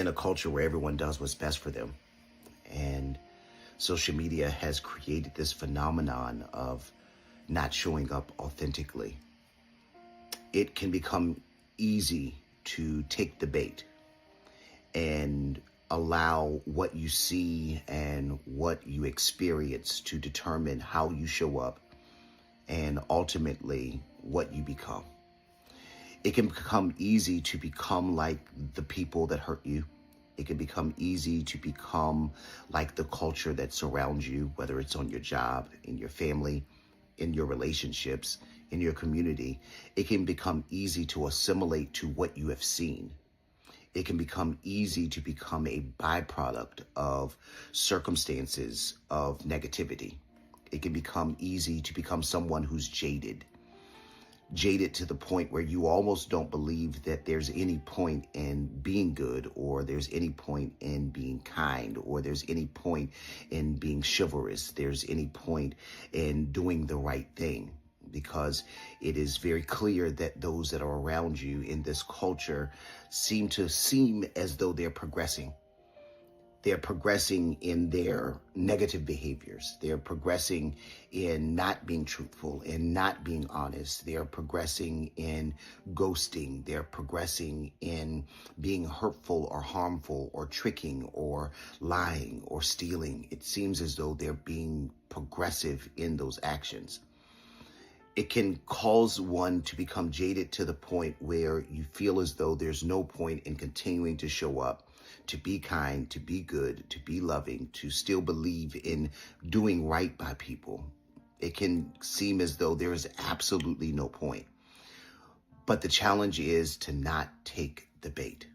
in a culture where everyone does what's best for them. And social media has created this phenomenon of not showing up authentically. It can become easy to take the bait and allow what you see and what you experience to determine how you show up and ultimately what you become. It can become easy to become like the people that hurt you. It can become easy to become like the culture that surrounds you, whether it's on your job, in your family, in your relationships, in your community. It can become easy to assimilate to what you have seen. It can become easy to become a byproduct of circumstances of negativity. It can become easy to become someone who's jaded to the point where you almost don't believe that there's any point in being good, or there's any point in being kind, or there's any point in being chivalrous, there's any point in doing the right thing, because it is very clear that those that are around you in this culture seem as though they're progressing. They're progressing in their negative behaviors. They're progressing in not being truthful and not being honest. They're progressing in ghosting. They're progressing in being hurtful or harmful or tricking or lying or stealing. It seems as though they're being progressive in those actions. It can cause one to become jaded to the point where you feel as though there's no point in continuing to show up, to be kind, to be good, to be loving, to still believe in doing right by people. It can seem as though there is absolutely no point. But the challenge is to not take the bait.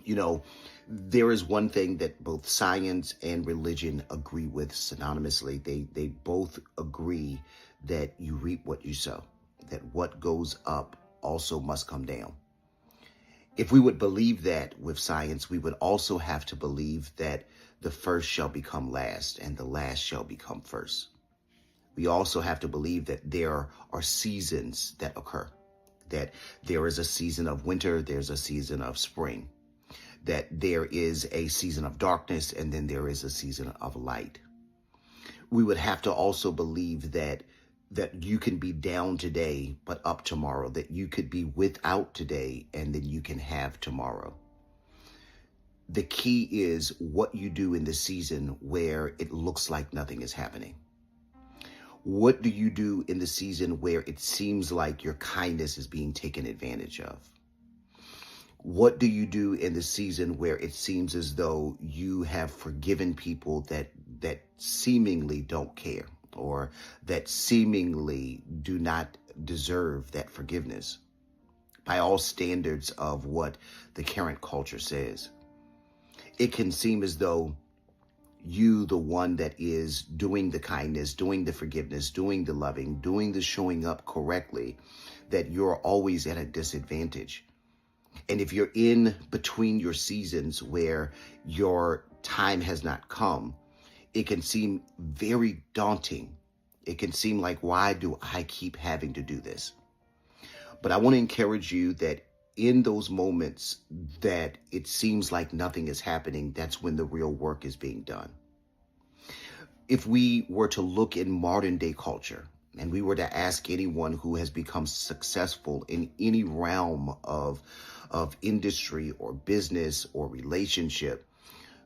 You know, there is one thing that both science and religion agree with synonymously. They both agree that you reap what you sow, that what goes up also must come down. If we would believe that with science, we would also have to believe that the first shall become last and the last shall become first. We also have to believe that there are seasons that occur, that there is a season of winter, there's a season of spring, that there is a season of darkness, and then there is a season of light. We would have to also believe that you can be down today, but up tomorrow, that you could be without today, and then you can have tomorrow. The key is what you do in the season where it looks like nothing is happening. What do you do in the season where it seems like your kindness is being taken advantage of? What do you do in the season where it seems as though you have forgiven people that seemingly don't care, or that seemingly do not deserve that forgiveness by all standards of what the current culture says? It can seem as though you, the one that is doing the kindness, doing the forgiveness, doing the loving, doing the showing up correctly, that you're always at a disadvantage. And if you're in between your seasons where your time has not come, it can seem very daunting. It can seem like, why do I keep having to do this? But I want to encourage you that in those moments that it seems like nothing is happening, that's when the real work is being done. If we were to look in modern day culture, and we were to ask anyone who has become successful in any realm of industry or business or relationship,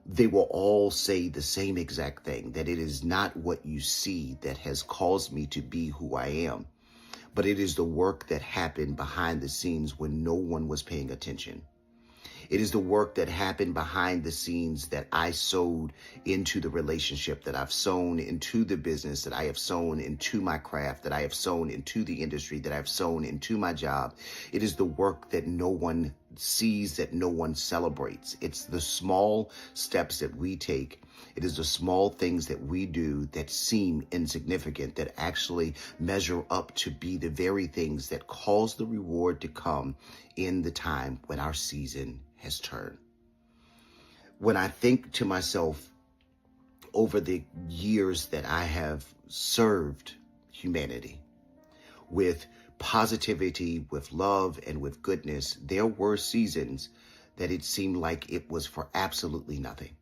they will all say the same exact thing, that it is not what you see that has caused me to be who I am, but it is the work that happened behind the scenes when no one was paying attention. It is the work that happened behind the scenes that I sowed into the relationship, that I've sown into the business, that I have sown into my craft, that I have sown into the industry, that I've sown into my job. It is the work that no one sees, that no one celebrates. It's the small steps that we take. It is the small things that we do that seem insignificant that actually measure up to be the very things that cause the reward to come in the time when our season has turned. When I think to myself over the years that I have served humanity with positivity, with love, and with goodness, there were seasons that it seemed like it was for absolutely nothing.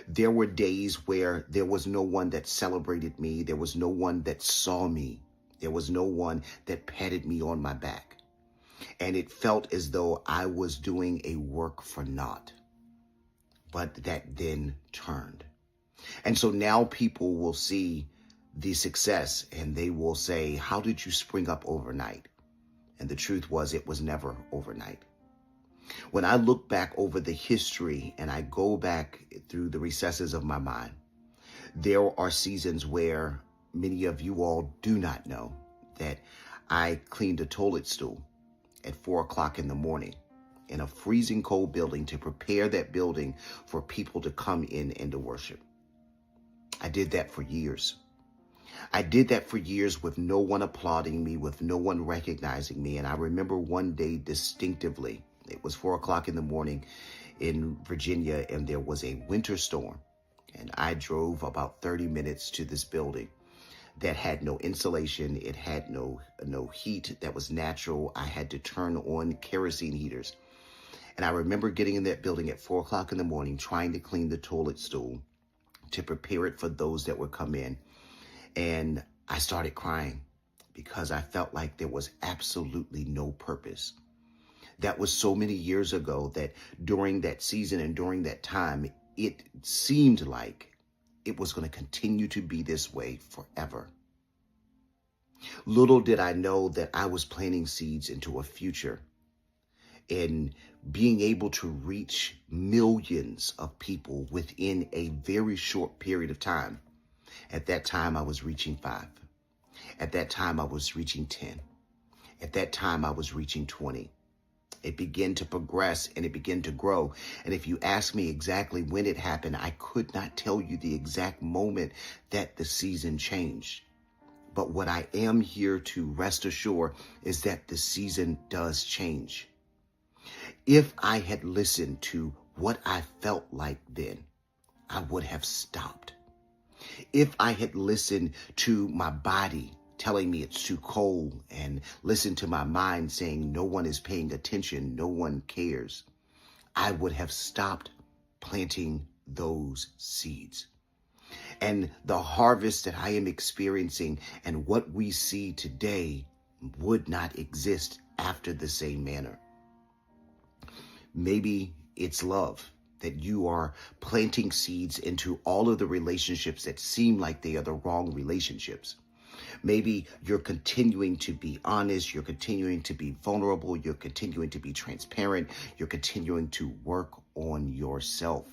There were days where there was no one that celebrated me. There was no one that saw me. There was no one that patted me on my back. And it felt as though I was doing a work for naught. But that then turned. And so now people will see the success and they will say, how did you spring up overnight? And the truth was, it was never overnight. When I look back over the history and I go back through the recesses of my mind, there are seasons where many of you all do not know that I cleaned a toilet stool at 4 o'clock in the morning in a freezing cold building to prepare that building for people to come in and to worship. I did that for years. I did that for years with no one applauding me, with no one recognizing me. And I remember one day distinctively, it was 4 o'clock in the morning in Virginia, and there was a winter storm. And I drove about 30 minutes to this building that had no insulation. It had no heat that was natural. I had to turn on kerosene heaters. And I remember getting in that building at 4 o'clock in the morning, trying to clean the toilet stool to prepare it for those that would come in. And I started crying because I felt like there was absolutely no purpose. That was so many years ago that during that season and during that time, it seemed like it was going to continue to be this way forever. Little did I know that I was planting seeds into a future in being able to reach millions of people within a very short period of time. At that time, I was reaching 5. At that time, I was reaching 10. At that time, I was reaching 20. It began to progress and it began to grow. And if you ask me exactly when it happened, I could not tell you the exact moment that the season changed. But what I am here to rest assured is that the season does change. If I had listened to what I felt like then, I would have stopped. If I had listened to my body telling me it's too cold and listened to my mind saying no one is paying attention, no one cares, I would have stopped planting those seeds. And the harvest that I am experiencing and what we see today would not exist after the same manner. Maybe it's love that you are planting seeds into all of the relationships that seem like they are the wrong relationships. Maybe you're continuing to be honest, you're continuing to be vulnerable, you're continuing to be transparent, you're continuing to work on yourself.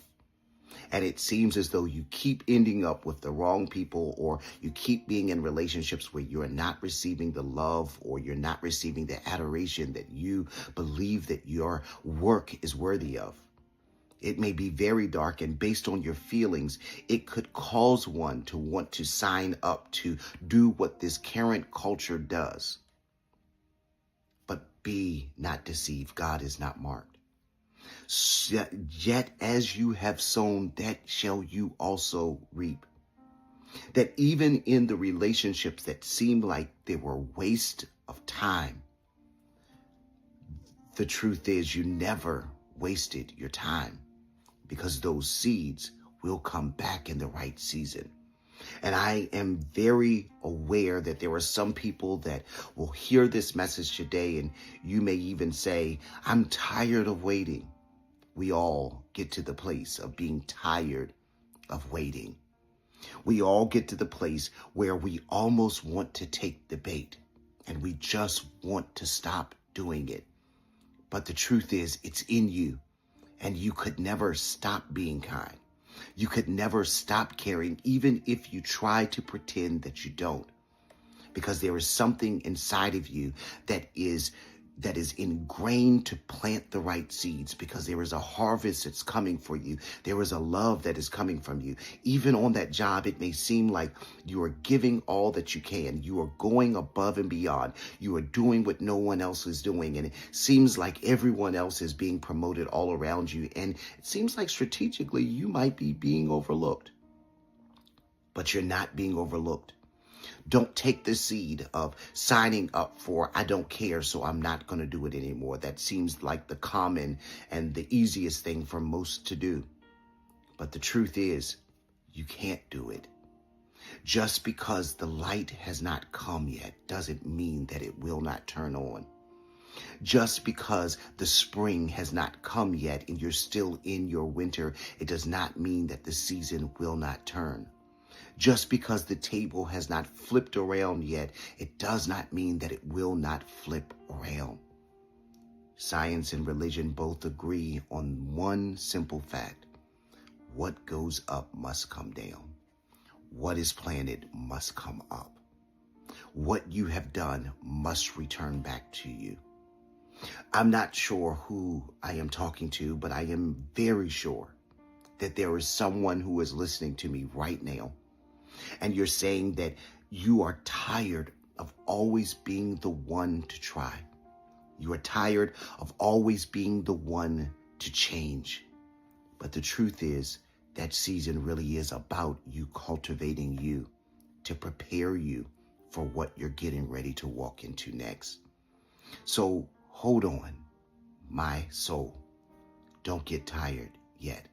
And it seems as though you keep ending up with the wrong people, or you keep being in relationships where you're not receiving the love or you're not receiving the adoration that you believe that your work is worthy of. It may be very dark, and based on your feelings, it could cause one to want to sign up to do what this current culture does. But be not deceived. God is not marked. Yet as you have sown, that shall you also reap. That even in the relationships that seemed like they were a waste of time, the truth is you never wasted your time, because those seeds will come back in the right season. And I am very aware that there are some people that will hear this message today, and you may even say, I'm tired of waiting. We all get to the place of being tired of waiting. We all get to the place where we almost want to take the bait and we just want to stop doing it. But the truth is, it's in you, and you could never stop being kind. You could never stop caring, even if you try to pretend that you don't, because there is something inside of you that is ingrained to plant the right seeds, because there is a harvest that's coming for you. There is a love that is coming from you. Even on that job, it may seem like you are giving all that you can. You are going above and beyond. You are doing what no one else is doing. And it seems like everyone else is being promoted all around you. And it seems like strategically you might be being overlooked. But you're not being overlooked. Don't take the seed of signing up for, I don't care, so I'm not going to do it anymore. That seems like the common and the easiest thing for most to do. But the truth is, you can't do it. Just because the light has not come yet doesn't mean that it will not turn on. Just because the spring has not come yet and you're still in your winter, it does not mean that the season will not turn. Just because the table has not flipped around yet, it does not mean that it will not flip around. Science and religion both agree on one simple fact. What goes up must come down. What is planted must come up. What you have done must return back to you. I'm not sure who I am talking to, but I am very sure that there is someone who is listening to me right now. And you're saying that you are tired of always being the one to try. You are tired of always being the one to change. But the truth is, that season really is about you cultivating you to prepare you for what you're getting ready to walk into next. So hold on, my soul. Don't get tired yet.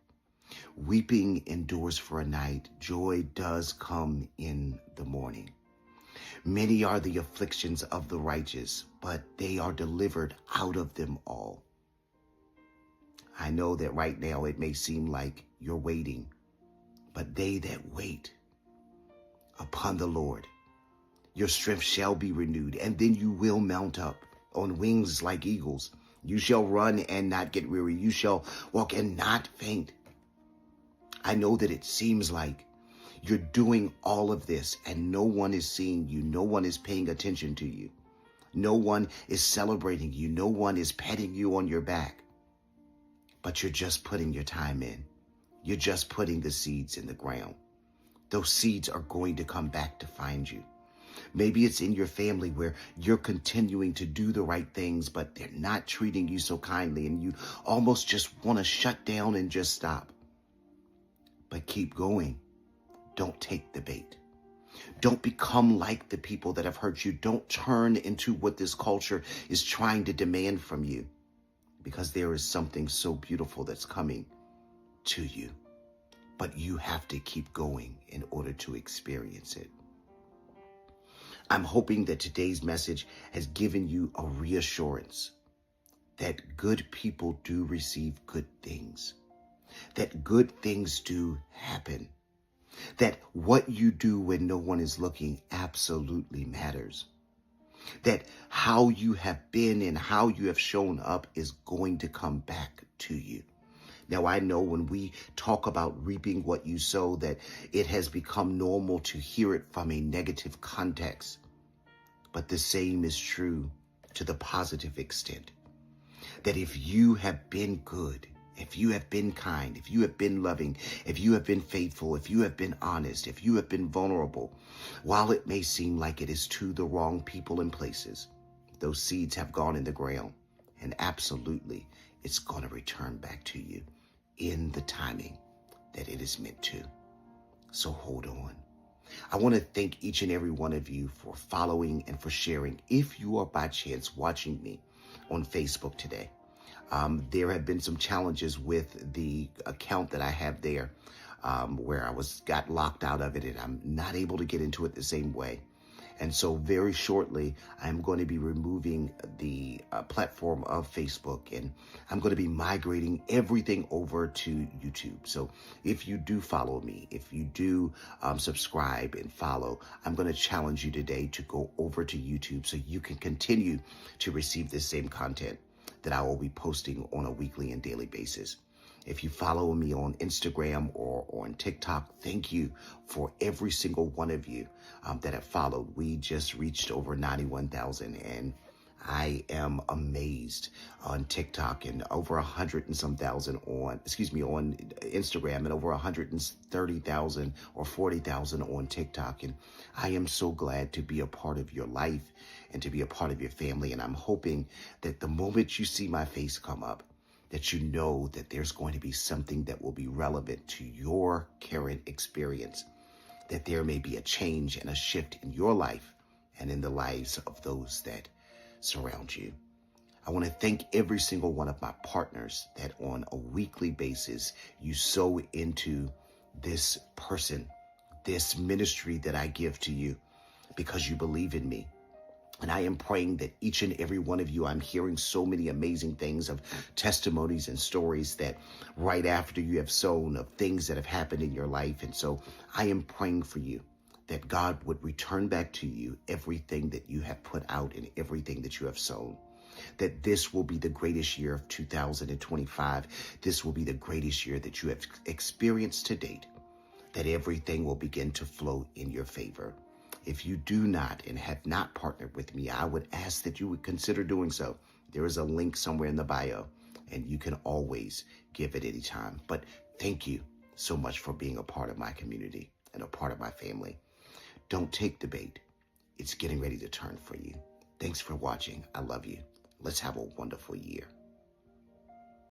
Weeping endures for a night. Joy does come in the morning. Many are the afflictions of the righteous, but they are delivered out of them all. I know that right now it may seem like you're waiting, but they that wait upon the Lord, your strength shall be renewed, and then you will mount up on wings like eagles. You shall run and not get weary. You shall walk and not faint. I know that it seems like you're doing all of this and no one is seeing you. No one is paying attention to you. No one is celebrating you. No one is patting you on your back. But you're just putting your time in. You're just putting the seeds in the ground. Those seeds are going to come back to find you. Maybe it's in your family where you're continuing to do the right things, but they're not treating you so kindly and you almost just want to shut down and just stop. But keep going. Don't take the bait. Don't become like the people that have hurt you. Don't turn into what this culture is trying to demand from you, because there is something so beautiful that's coming to you. But you have to keep going in order to experience it. I'm hoping that today's message has given you a reassurance that good people do receive good things, that good things do happen, that what you do when no one is looking absolutely matters, that how you have been and how you have shown up is going to come back to you. Now, I know when we talk about reaping what you sow, that it has become normal to hear it from a negative context. But the same is true to the positive extent. That if you have been good, if you have been kind, if you have been loving, if you have been faithful, if you have been honest, if you have been vulnerable, while it may seem like it is to the wrong people and places, those seeds have gone in the ground, and absolutely it's going to return back to you in the timing that it is meant to. So hold on. I want to thank each and every one of you for following and for sharing. If you are by chance watching me on Facebook today, there have been some challenges with the account that I have there, where I got locked out of it and I'm not able to get into it the same way. And so very shortly, I'm going to be removing the platform of Facebook, and I'm going to be migrating everything over to YouTube. So if you do follow me, if you do subscribe and follow, I'm going to challenge you today to go over to YouTube so you can continue to receive this same content that I will be posting on a weekly and daily basis. If you follow me on Instagram or on TikTok, thank you for every single one of you that have followed. We just reached over 91,000, and I am amazed on TikTok, and over 100 and some thousand on Instagram, and over 130,000 or 40,000 on TikTok. And I am so glad to be a part of your life and to be a part of your family. And I'm hoping that the moment you see my face come up, that you know that there's going to be something that will be relevant to your current experience. that there may be a change and a shift in your life and in the lives of those that surround you. I want to thank every single one of my partners that on a weekly basis you sow into this person, this ministry that I give to you because you believe in me. And I am praying that each and every one of you, I'm hearing so many amazing things of testimonies and stories that right after you have sown of things that have happened in your life. And so I am praying for you that God would return back to you everything that you have put out and everything that you have sown. That this will be the greatest year of 2025. This will be the greatest year that you have experienced to date. That everything will begin to flow in your favor. If you do not and have not partnered with me, I would ask that you would consider doing so. There is a link somewhere in the bio, and you can always give at any time. But thank you so much for being a part of my community and a part of my family. Don't take the bait. It's getting ready to turn for you. Thanks for watching. I love you. Let's have a wonderful year.